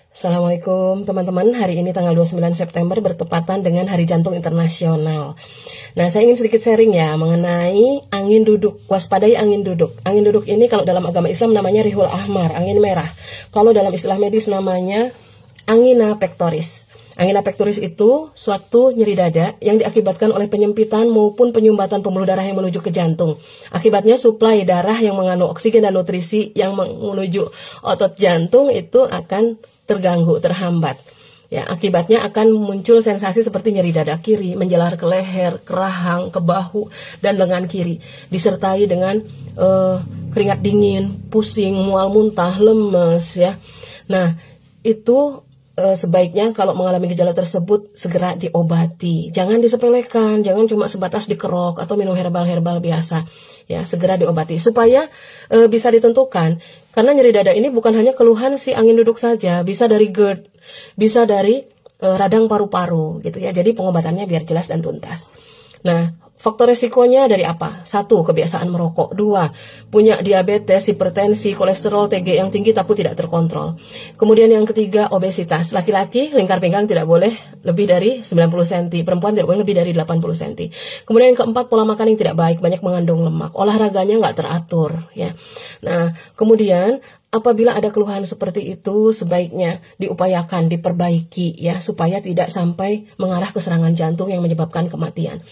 Assalamualaikum teman-teman, hari ini tanggal 29 September bertepatan dengan Hari Jantung Internasional. Nah, saya ingin sedikit sharing ya mengenai angin duduk, waspadai angin duduk. Angin duduk ini kalau dalam agama Islam namanya rihul ahmar, angin merah. Kalau dalam istilah medis namanya angina pectoris. Angina pectoris itu suatu nyeri dada yang diakibatkan oleh penyempitan maupun penyumbatan pembuluh darah yang menuju ke jantung. Akibatnya suplai darah yang mengandung oksigen dan nutrisi yang menuju otot jantung itu akan terganggu, terhambat. Ya, akibatnya akan muncul sensasi seperti nyeri dada kiri, menjalar ke leher, ke rahang, ke bahu, dan lengan kiri. Disertai dengan keringat dingin, pusing, mual muntah, lemes ya. Nah, itu sebaiknya kalau mengalami gejala tersebut segera diobati. Jangan disepelekan, jangan cuma sebatas dikerok atau minum herbal-herbal biasa. Ya, segera diobati supaya bisa ditentukan. Karena nyeri dada ini bukan hanya keluhan si angin duduk saja, bisa dari GERD, bisa dari radang paru-paru gitu ya. Jadi pengobatannya biar jelas dan tuntas. Nah, faktor resikonya dari apa? 1. Kebiasaan merokok. 2. Punya diabetes, hipertensi, kolesterol, TG yang tinggi tapi tidak terkontrol. Kemudian yang ketiga, obesitas. Laki-laki lingkar pinggang tidak boleh lebih dari 90 cm. Perempuan tidak boleh lebih dari 80 cm. Kemudian yang keempat, pola makan yang tidak baik, banyak mengandung lemak. Olahraganya nggak teratur. Ya. Nah, kemudian apabila ada keluhan seperti itu, sebaiknya diupayakan, diperbaiki ya, supaya tidak sampai mengarah ke serangan jantung yang menyebabkan kematian.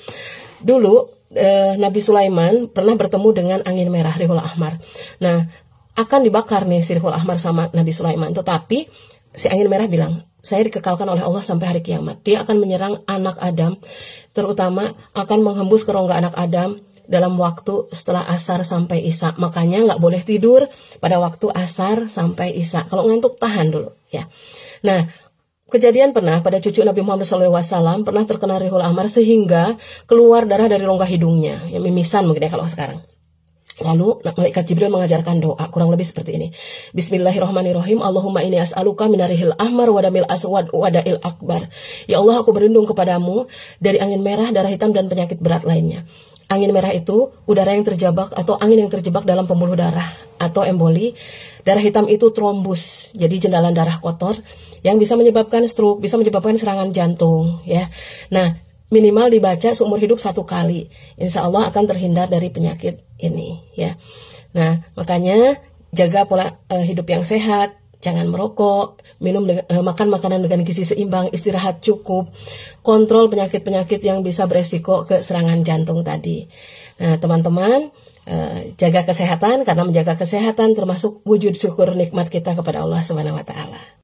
Dulu Nabi Sulaiman pernah bertemu dengan angin merah rihul ahmar. Nah, akan dibakar nih si rihul ahmar sama Nabi Sulaiman. Tetapi si angin merah bilang, saya dikekalkan oleh Allah sampai hari kiamat. Dia akan menyerang anak Adam, terutama akan menghembus ke rongga anak Adam dalam waktu setelah asar sampai isya. Makanya nggak boleh tidur pada waktu asar sampai isya. Kalau ngantuk tahan dulu ya. Nah, kejadian pernah pada cucu Nabi Muhammad SAW pernah terkena rihul ahmar sehingga keluar darah dari rongga hidungnya, yang mimisan mungkin ya kalau sekarang. Lalu malaikat Jibril mengajarkan doa kurang lebih seperti ini. Bismillahirrahmanirrahim. Allahumma inni as'aluka minarihil ahmar wadamil aswad wadail akbar. Ya Allah, aku berlindung kepadamu dari angin merah, darah hitam dan penyakit berat lainnya. Angin merah itu udara yang terjebak atau angin yang terjebak dalam pembuluh darah atau emboli. Darah hitam itu trombus, jadi jendalan darah kotor yang bisa menyebabkan stroke, bisa menyebabkan serangan jantung ya. Nah, minimal dibaca seumur hidup 1 kali. Insya Allah akan terhindar dari penyakit ini ya. Nah, makanya jaga pola hidup yang sehat. Jangan merokok, makan makanan dengan gizi seimbang, istirahat cukup, kontrol penyakit-penyakit yang bisa beresiko ke serangan jantung tadi. Nah, teman-teman, jaga kesehatan, karena menjaga kesehatan termasuk wujud syukur nikmat kita kepada Allah Subhanahu wa Ta'ala.